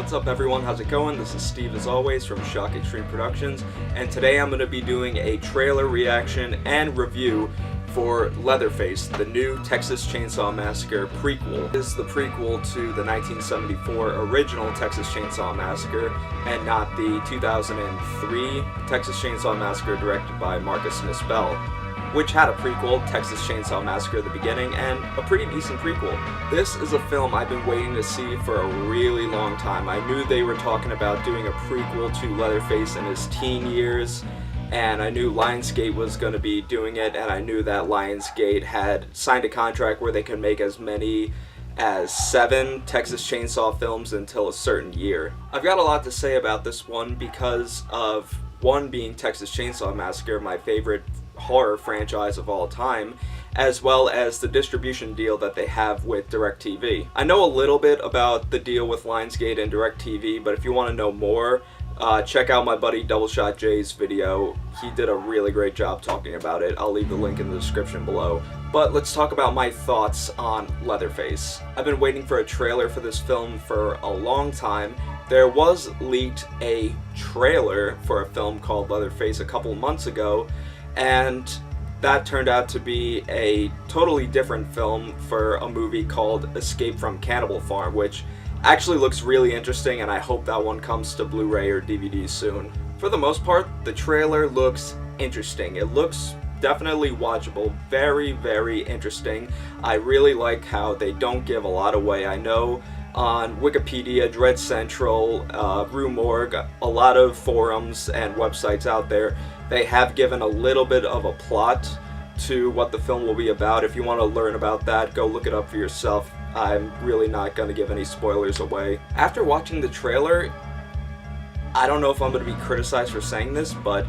What's up everyone, how's it going? This is Steve as always from Shock Extreme Productions, and today I'm going to be doing a trailer reaction and review for Leatherface, the new Texas Chainsaw Massacre prequel. This is the prequel to the 1974 original Texas Chainsaw Massacre, and not the 2003 Texas Chainsaw Massacre directed by Marcus Nispel, which had a prequel, Texas Chainsaw Massacre at the beginning, and a pretty decent prequel. This is a film I've been waiting to see for a really long time. I knew they were talking about doing a prequel to Leatherface in his teen years, and I knew Lionsgate was going to be doing it, and I knew that Lionsgate had signed a contract where they could make as many as 7 Texas Chainsaw films until a certain year. I've got a lot to say about this one because of one being Texas Chainsaw Massacre, my favorite horror franchise of all time, as well as the distribution deal that they have with DirecTV. I know a little bit about the deal with Lionsgate and DirecTV, but if you want to know more, check out my buddy DOUBLESHOTJ'S video. He did a really great job talking about it. I'll leave the link in the description below. But let's talk about my thoughts on Leatherface. I've been waiting for a trailer for this film for a long time. There was leaked a trailer for a film called Leatherface a couple months ago, and that turned out to be a totally different film for a movie called Escape from Cannibal Farm, which actually looks really interesting, and I hope that one comes to Blu-ray or DVD soon. For the most part, the trailer looks interesting. It looks definitely watchable, very, very interesting. I really like how they don't give a lot away. I know on Wikipedia, Dread Central, Rue Morgue, a lot of forums and websites out there, they have given a little bit of a plot to what the film will be about. If you want to learn about that, go look it up for yourself. I'm really not going to give any spoilers away. After watching the trailer, I don't know if I'm going to be criticized for saying this, but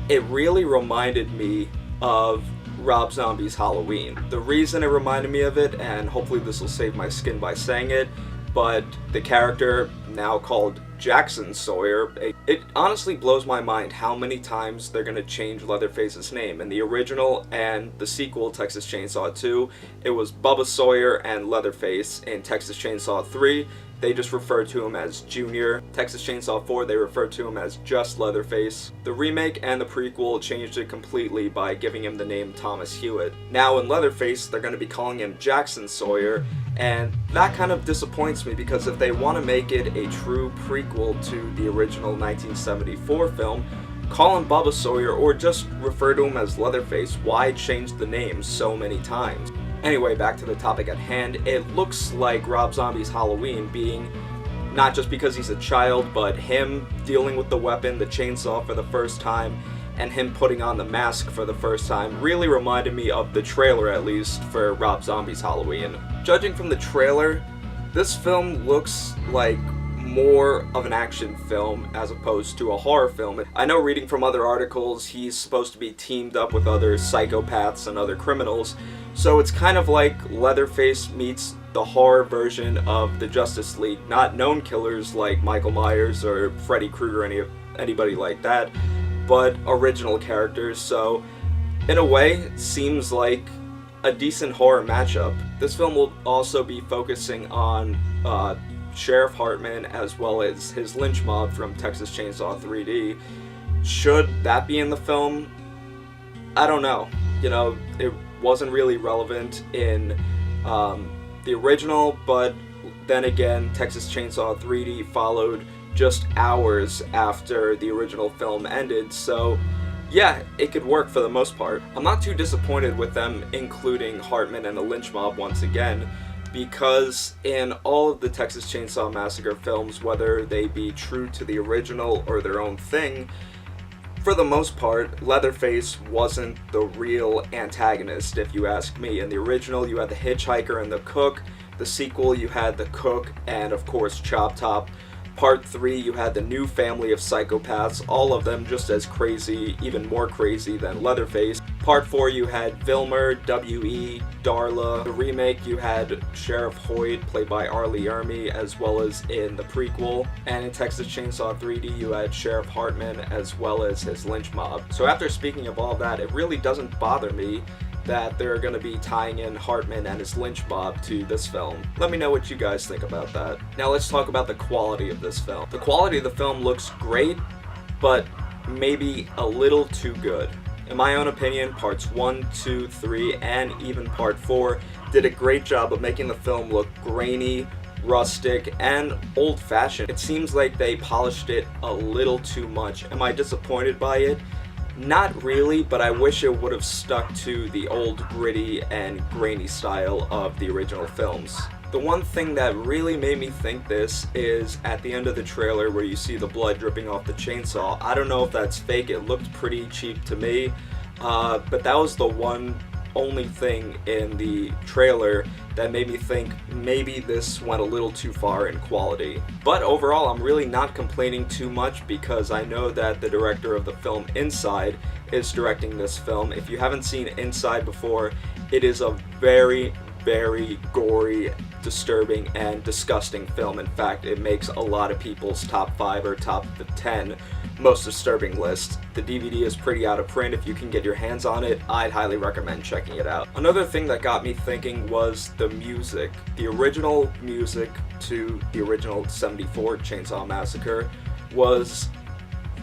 it really reminded me of Rob Zombie's Halloween. The reason it reminded me of it, and hopefully this will save my skin by saying it, but the character, now called Jackson Sawyer, it honestly blows my mind how many times they're going to change Leatherface's name. In the original and the sequel, Texas Chainsaw 2, it was Bubba Sawyer and Leatherface. In Texas Chainsaw 3, they just referred to him as Junior. Texas Chainsaw 4, they referred to him as just Leatherface. The remake and the prequel changed it completely by giving him the name Thomas Hewitt. Now in Leatherface, they're going to be calling him Jackson Sawyer, and that kind of disappoints me because if they want to make it a true prequel to the original 1974 film, call him Bubba Sawyer or just refer to him as Leatherface. Why change the name so many times? Anyway, back to the topic at hand. It looks like Rob Zombie's Halloween, being not just because he's a child, but him dealing with the weapon, the chainsaw, for the first time, and him putting on the mask for the first time really reminded me of the trailer, at least, for Rob Zombie's Halloween. Judging from the trailer, this film looks like more of an action film as opposed to a horror film. I know reading from other articles, he's supposed to be teamed up with other psychopaths and other criminals, so it's kind of like Leatherface meets the horror version of the Justice League. Not known killers like Michael Myers or Freddy Krueger or anybody like that, but original characters, so in a way, it seems like a decent horror matchup. This film will also be focusing on Sheriff Hartman as well as his lynch mob from Texas Chainsaw 3D. Should that be in the film? I don't know. You know, it wasn't really relevant in the original, but then again, Texas Chainsaw 3D followed just hours after the original film ended, so yeah, it could work for the most part. I'm not too disappointed with them including Hartman and the lynch mob once again, because in all of the Texas Chainsaw Massacre films, whether they be true to the original or their own thing, for the most part, Leatherface wasn't the real antagonist, if you ask me. In the original, you had the hitchhiker and the cook. The sequel, you had the cook and, of course, Chop Top. Part 3, you had the new family of psychopaths, all of them just as crazy, even more crazy than Leatherface. Part 4, you had Vilmer, W.E., Darla. The remake, you had Sheriff Hoyt, played by Arlie Ermey, as well as in the prequel. And in Texas Chainsaw 3D, you had Sheriff Hartman, as well as his lynch mob. So after speaking of all that, it really doesn't bother me that they're going to be tying in Hartman and his lynch mob to this film. Let me know what you guys think about that. Now let's talk about the quality of this film. The quality of the film looks great, but maybe a little too good. In my own opinion, parts 1, 2, 3, and even part 4 did a great job of making the film look grainy, rustic, and old-fashioned. It seems like they polished it a little too much. Am I disappointed by it? Not really, but I wish it would have stuck to the old gritty and grainy style of the original films. The one thing that really made me think this is at the end of the trailer where you see the blood dripping off the chainsaw. I don't know if that's fake, it looked pretty cheap to me, but that was the only thing in the trailer that made me think maybe this went a little too far in quality. But overall, I'm really not complaining too much because I know that the director of the film Inside is directing this film. If you haven't seen Inside before, it is a very, very gory, disturbing, and disgusting film. In fact, it makes a lot of people's top 5 or top 10 most disturbing list. The DVD is pretty out of print. If you can get your hands on it, I'd highly recommend checking it out. Another thing that got me thinking was the music. The original music to the original '74 Chainsaw Massacre was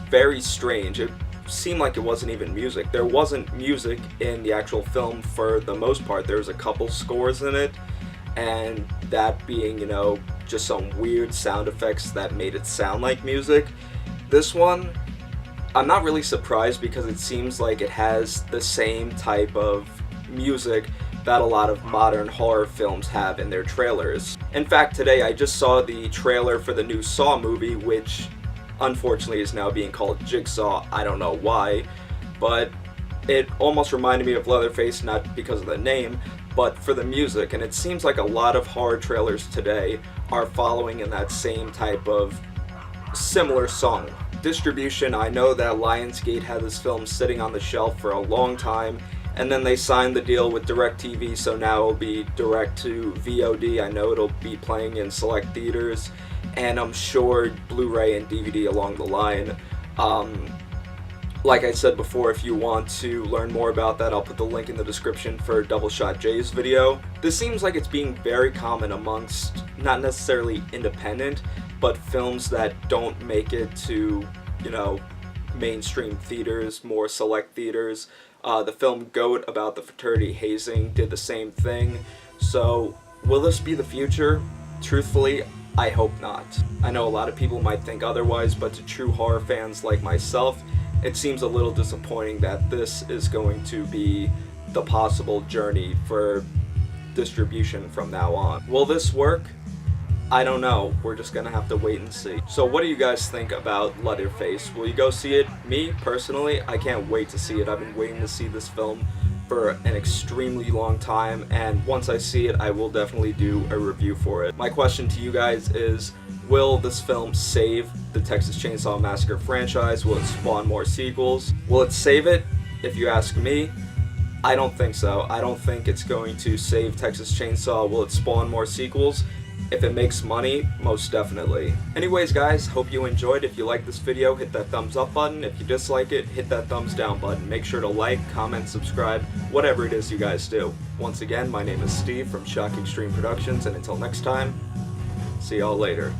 very strange. It seemed like it wasn't even music. There wasn't music in the actual film for the most part. There was a couple scores in it, and that being, you know, just some weird sound effects that made it sound like music. This one, I'm not really surprised because it seems like it has the same type of music that a lot of modern horror films have in their trailers. In fact, today I just saw the trailer for the new Saw movie, which unfortunately is now being called Jigsaw. I don't know why, but it almost reminded me of Leatherface, not because of the name, but for the music. And it seems like a lot of horror trailers today are following in that same type of similar song. Distribution, I know that Lionsgate had this film sitting on the shelf for a long time, and then they signed the deal with DirecTV, so now it'll be direct to VOD. I know it'll be playing in select theaters, and I'm sure Blu-ray and DVD along the line. Like I said before, if you want to learn more about that, I'll put the link in the description for DOUBLESHOTJ'S video. This seems like it's being very common amongst, not necessarily independent, but films that don't make it to, you know, mainstream theaters, more select theaters. The film Goat about the fraternity hazing did the same thing. So, will this be the future? Truthfully, I hope not. I know a lot of people might think otherwise, but to true horror fans like myself, it seems a little disappointing that this is going to be the possible journey for distribution from now on. Will this work? I don't know. We're just gonna have to wait and see. So what do you guys think about Leatherface? Will you go see it? Me, personally, I can't wait to see it. I've been waiting to see this film for an extremely long time, and once I see it, I will definitely do a review for it. My question to you guys is, will this film save the Texas Chainsaw Massacre franchise? Will it spawn more sequels? Will it save it? If you ask me, I don't think so. I don't think it's going to save Texas Chainsaw. Will it spawn more sequels? If it makes money, most definitely. Anyways guys, hope you enjoyed. If you like this video, hit that thumbs up button. If you dislike it, hit that thumbs down button. Make sure to like, comment, subscribe, whatever it is you guys do. Once again, my name is Steve from Shock Extreme Productions, and until next time, see y'all later.